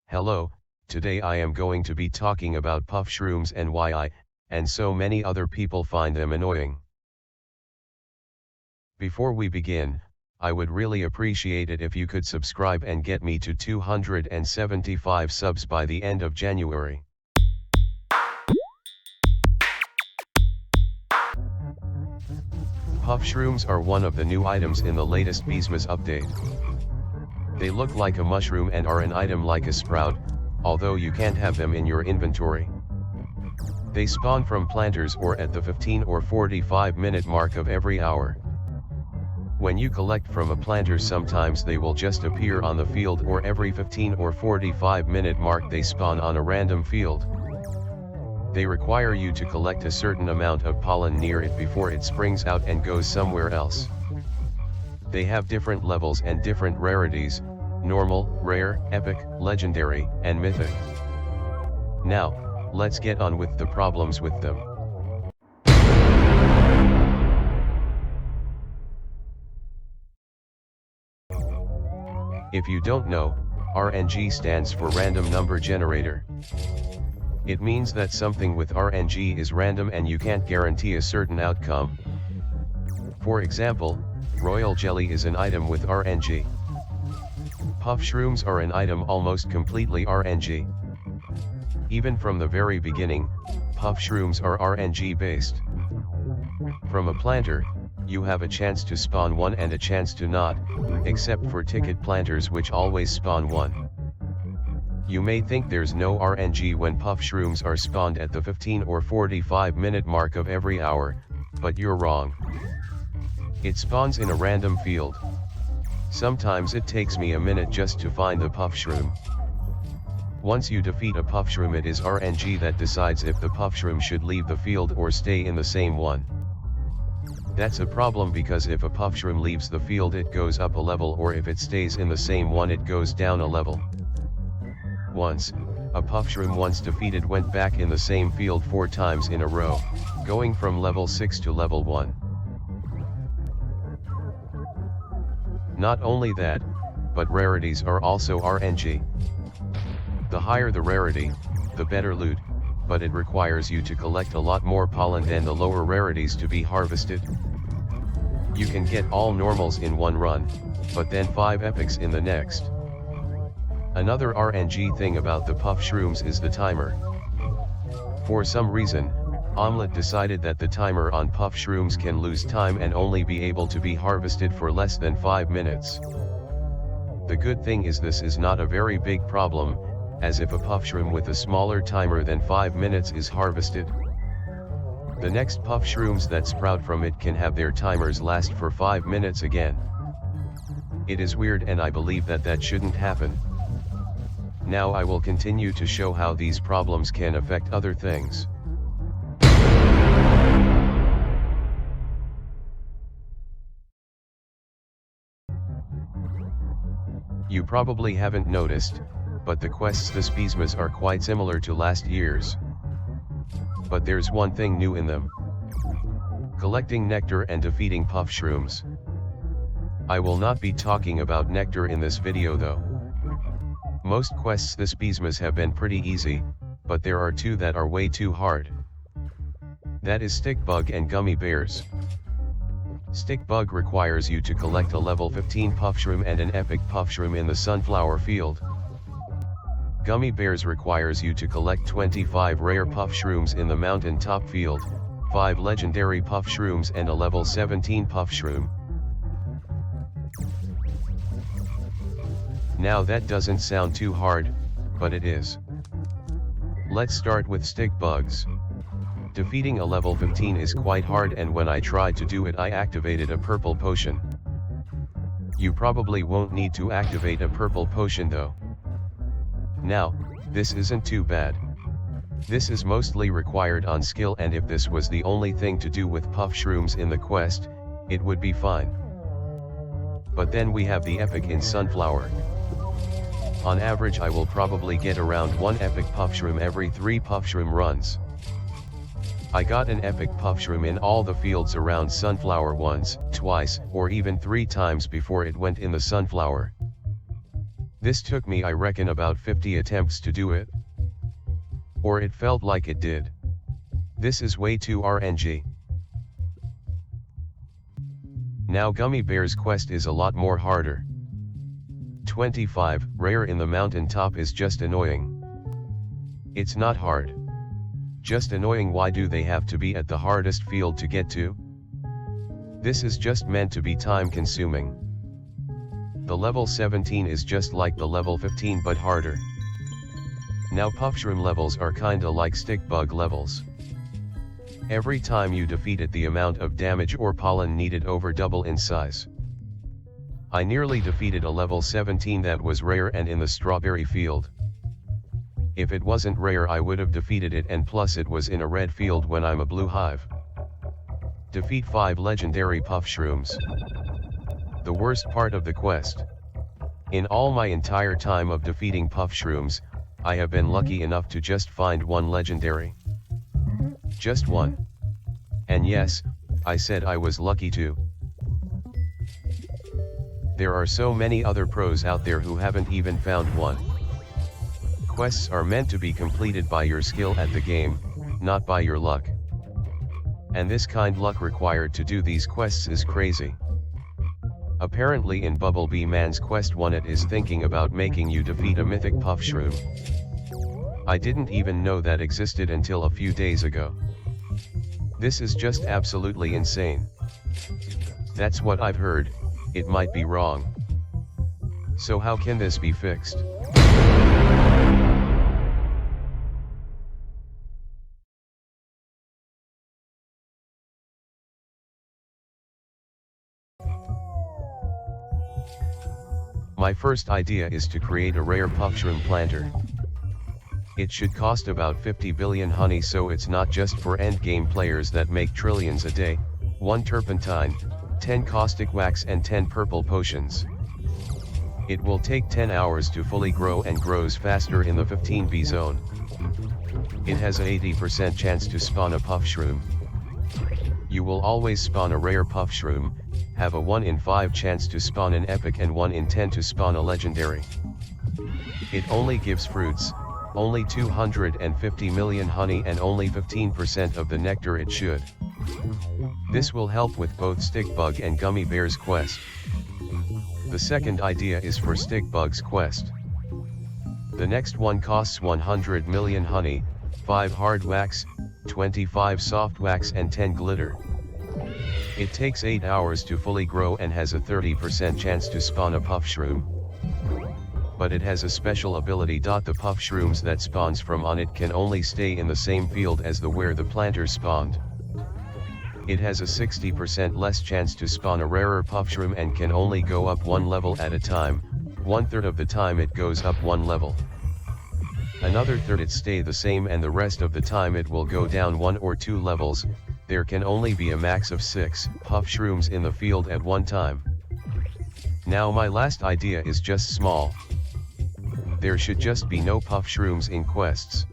Hello, today I am going to be talking about Puffshrooms and why I, and so many other people find them annoying. Before we begin, I would really appreciate it if you could subscribe and get me to 275 subs by the end of January. Puffshrooms are one of the new items in the latest Beesmas update. They look like a mushroom and are an item like a sprout, although you can't have them in your inventory. They spawn from planters or at the 15 or 45 minute mark of every hour. When you collect from a planter, sometimes they will just appear on the field, or every 15 or 45 minute mark they spawn on a random field. They require you to collect a certain amount of pollen near it before it springs out and goes somewhere else. They have different levels and different rarities: normal, rare, epic, legendary, and mythic. Now, let's get on with the problems with them. If you don't know, RNG stands for Random Number Generator. It means that something with RNG is random and you can't guarantee a certain outcome. For example, royal jelly is an item with RNG. Puffshrooms are an item almost completely RNG. Even from the very beginning, Puffshrooms are RNG based. From a planter, you have a chance to spawn one and a chance to not, except for ticket planters which always spawn one. You may think there's no RNG when Puffshrooms are spawned at the 15 or 45 minute mark of every hour, but you're wrong. It spawns in a random field. Sometimes it takes me a minute just to find the Puffshroom. Once you defeat a Puffshroom, it is RNG that decides if the Puffshroom should leave the field or stay in the same one. That's a problem, because if a Puffshroom leaves the field it goes up a level, or if it stays in the same one it goes down a level. Once, a Puffshroom once defeated went back in the same field 4 times in a row, going from level 6 to level 1. Not only that, but rarities are also RNG. The higher the rarity, the better loot, but it requires you to collect a lot more pollen than the lower rarities to be harvested. You can get all normals in one run, but then 5 epics in the next. Another RNG thing about the Puffshrooms is the timer. For some reason, Onett decided that the timer on Puffshrooms can lose time and only be able to be harvested for less than 5 minutes. The good thing is this is not a very big problem, as if a Puffshroom with a smaller timer than 5 minutes is harvested, the next Puffshrooms that sprout from it can have their timers last for 5 minutes again. It is weird, and I believe that shouldn't happen. Now I will continue to show how these problems can affect other things. You probably haven't noticed, but the quests this Beesmas are quite similar to last year's. But there's one thing new in them: collecting nectar and defeating Puffshrooms. I will not be talking about nectar in this video though. Most quests this Beesmas have been pretty easy, but there are 2 that are way too hard. That is Stickbug and Gummy Bears. Stickbug requires you to collect a level 15 Puffshroom and an epic Puffshroom in the sunflower field. Gummy Bears requires you to collect 25 rare Puffshrooms in the mountain top field, 5 legendary Puffshrooms and a level 17 Puffshroom. Now that doesn't sound too hard, but it is. Let's start with Stickbugs. Defeating a level 15 is quite hard, and when I tried to do it I activated a purple potion. You probably won't need to activate a purple potion though. Now, this isn't too bad. This is mostly required on skill, and if this was the only thing to do with Puffshrooms in the quest, it would be fine. But then we have the epic in sunflower. On average I will probably get around 1 epic Puffshroom every 3 Puffshroom runs. I got an epic Puffshroom in all the fields around sunflower once, twice, or even 3 times before it went in the sunflower. This took me I reckon about 50 attempts to do it. Or it felt like it did. This is way too RNG. Now Gummy Bear's quest is a lot more harder. 25, rare in the mountain top is just annoying. It's not hard. Just annoying. Why do they have to be at the hardest field to get to? This is just meant to be time consuming. The level 17 is just like the level 15 but harder. Now Puffshroom levels are kinda like stick bug levels. Every time you defeat it, the amount of damage or pollen needed over double in size. I nearly defeated a level 17 that was rare and in the strawberry field. If it wasn't rare I would have defeated it, and plus it was in a red field when I'm a blue hive. Defeat 5 legendary Puffshrooms. The worst part of the quest. In all my entire time of defeating Puffshrooms, I have been lucky enough to just find one legendary. Just one. And yes, I said I was lucky too. There are so many other pros out there who haven't even found one. Quests are meant to be completed by your skill at the game, not by your luck. And this kind luck required to do these quests is crazy. Apparently in Bumblebee Man's quest Onett is thinking about making you defeat a mythic Puffshroom. I didn't even know that existed until a few days ago. This is just absolutely insane. That's what I've heard, it might be wrong. So how can this be fixed? My first idea is to create a rare Puffshroom planter. It should cost about 50 billion honey, so it's not just for endgame players that make trillions a day, 1 turpentine, 10 caustic wax and 10 purple potions. It will take 10 hours to fully grow and grows faster in the 15B zone. It has an 80% chance to spawn a Puffshroom. You will always spawn a rare Puffshroom, have a 1 in 5 chance to spawn an epic and 1 in 10 to spawn a legendary. It only gives fruits, only 250 million honey and only 15% of the nectar it should. This will help with both Stickbug and Gummy Bear's quest. The second idea is for Stickbug's quest. The next one costs 100 million honey, 5 hard wax, 25 soft wax and 10 glitter. It takes 8 hours to fully grow and has a 30% chance to spawn a Puffshroom. But it has a special ability. The Puffshrooms that spawns from Onett can only stay in the same field as the where the planter spawned. It has a 60% less chance to spawn a rarer Puffshroom and can only go up 1 level at a time, 1/3 of the time it goes up 1 level. Another third it stay the same, and the rest of the time it will go down 1 or 2 levels. There can only be a max of 6 Puffshrooms in the field at one time. Now my last idea is just small. There should just be no Puffshrooms in quests.